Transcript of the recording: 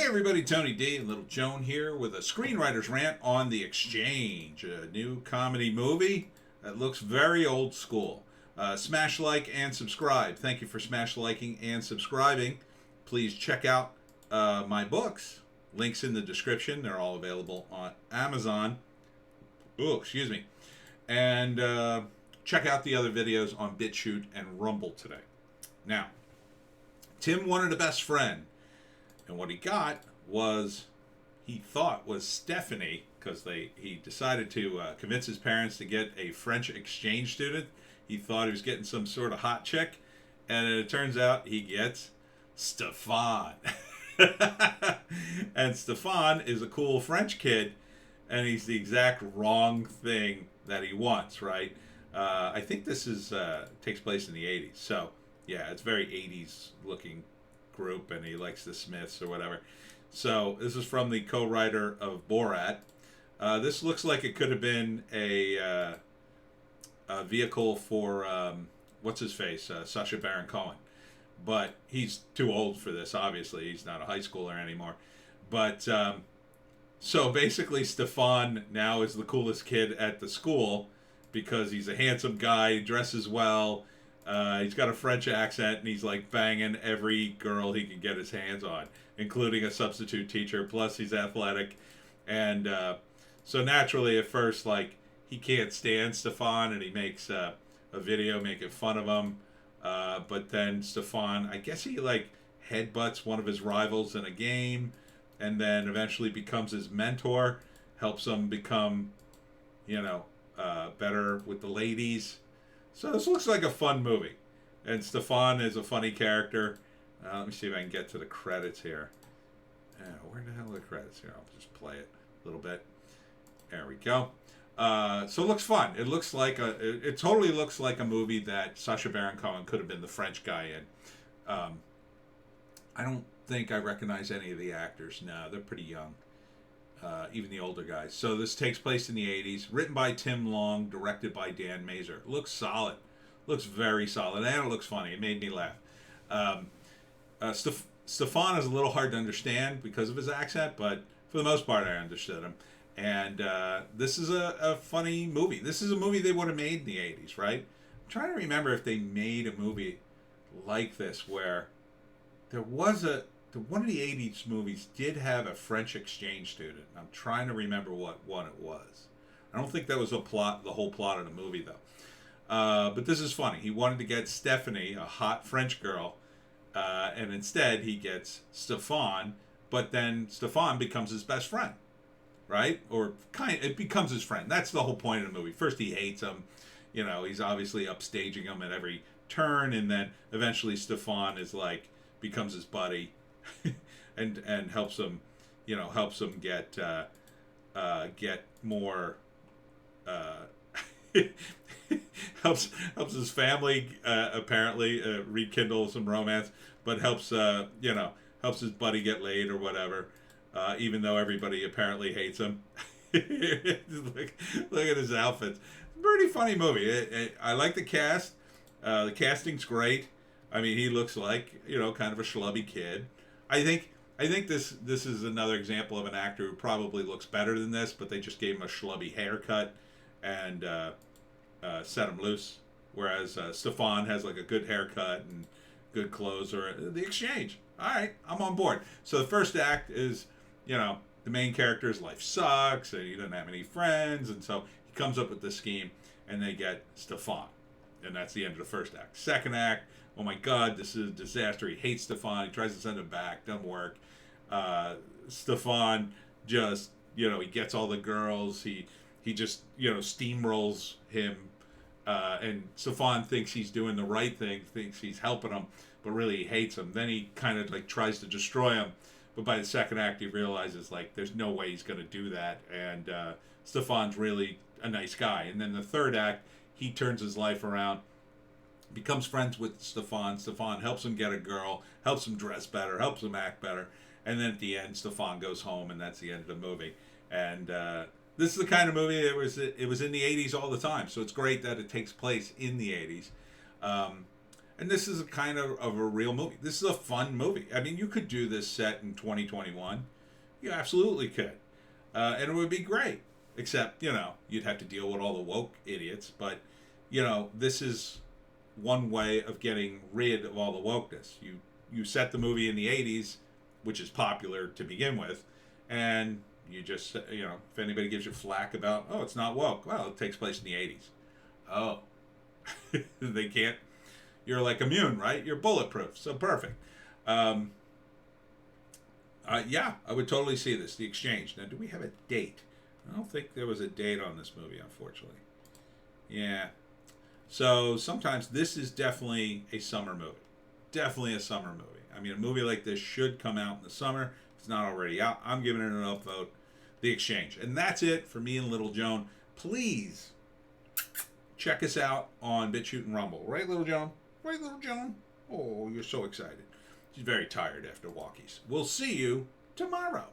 Hey everybody, Tony D and Little Joan here with a Screenwriter's Rant on The Exchange, a new comedy movie that looks very old school. Smash like and subscribe. Thank you for smash liking and subscribing. Please check out my books. Links in the description. They're all available on Amazon. Oh, excuse me. And check out the other videos on Bitchute and Rumble today. Now, Tim wanted a best friend. And what he got was, he thought was Stephanie, because he decided to convince his parents to get a French exchange student. He thought he was getting some sort of hot chick, and it turns out he gets Stefan. And Stefan is a cool French kid, and he's the exact wrong thing that he wants, right? I think this takes place in the 80s, so yeah, it's very 80s looking group, and he likes the Smiths or whatever. So this is from the co-writer of Borat. This looks like it could have been a vehicle for what's his face, Sacha Baron Cohen, but he's too old for this. Obviously, he's not a high schooler anymore. But so basically, Stefan now is the coolest kid at the school because he's a handsome guy, dresses well. He's got a French accent, and he's like banging every girl he can get his hands on, including a substitute teacher. Plus, he's athletic, and so naturally, at first, like, he can't stand Stefan, and he makes a video making fun of him. But then Stefan, I guess he like headbutts one of his rivals in a game, and then eventually becomes his mentor, helps him become, better with the ladies. So this looks like a fun movie. And Stefan is a funny character. Let me see if I can get to the credits here. Where the hell are the credits here? I'll just play it a little bit. There we go. So it looks fun. It looks like it totally looks like a movie that Sacha Baron Cohen could have been the French guy in. I don't think I recognize any of the actors. No, they're pretty young. Even the older guys. So this takes place in the 80s. Written by Tim Long, directed by Dan Mazer. Looks solid. Looks very solid. And it looks funny. It made me laugh. Stefan is a little hard to understand because of his accent, but for the most part I understood him. And this is a funny movie. This is a movie they would have made in the 80s, right? I'm trying to remember if they made a movie like this where there was one of the 80s movies did have a French exchange student. I'm trying to remember what one it was. I don't think that was the whole plot of the movie, though. But this is funny. He wanted to get Stephanie, a hot French girl, and instead he gets Stefan, but then Stefan becomes his best friend, right? It becomes his friend. That's the whole point of the movie. First he hates him. He's obviously upstaging him at every turn, and then eventually Stefan is like, becomes his buddy. and helps him get more helps his family apparently rekindle some romance, but helps his buddy get laid or whatever, even though everybody apparently hates him. look at his outfits. Pretty funny movie. I like the cast. The casting's great. I mean, he looks like kind of a schlubby kid. I think this is another example of an actor who probably looks better than this, but they just gave him a schlubby haircut and set him loose. Whereas Stefan has like a good haircut and good clothes, or The Exchange. All right, I'm on board. So the first act is, the main character's life sucks and he doesn't have any friends, and so he comes up with this scheme, and they get Stefan, and that's the end of the first act. Second act. Oh my God, this is a disaster. He hates Stefan. He tries to send him back. Doesn't work. Stefan just, he gets all the girls. He just, steamrolls him. And Stefan thinks he's doing the right thing, thinks he's helping him, but really he hates him. Then he kind of like tries to destroy him. But by the second act, he realizes like there's no way he's going to do that. And Stefan's really a nice guy. And then the third act, he turns his life around. Becomes friends with Stefan. Stefan helps him get a girl, helps him dress better, helps him act better, and then at the end, Stefan goes home, and that's the end of the movie. And this is the kind of movie that was in the 80s all the time, so it's great that it takes place in the 80s. And this is a kind of a real movie. This is a fun movie. I mean, you could do this set in 2021. You absolutely could. And it would be great. Except, you'd have to deal with all the woke idiots. But, this is one way of getting rid of all the wokeness. You set the movie in the 80s, which is popular to begin with, and you just, if anybody gives you flack about, oh, it's not woke, well, it takes place in the 80s. Oh. They can't. You're like immune, right? You're bulletproof. So perfect. Yeah, I would totally see this. The Exchange. Now, do we have a date? I don't think there was a date on this movie, unfortunately. Yeah. So sometimes this is definitely a summer movie. Definitely a summer movie. I mean, a movie like this should come out in the summer. If it's not already out, I'm giving it an upvote. The Exchange. And that's it for me and Little Joan. Please check us out on Bitchute and Rumble. Right, Little Joan? Right, Little Joan? Oh, you're so excited. She's very tired after walkies. We'll see you tomorrow.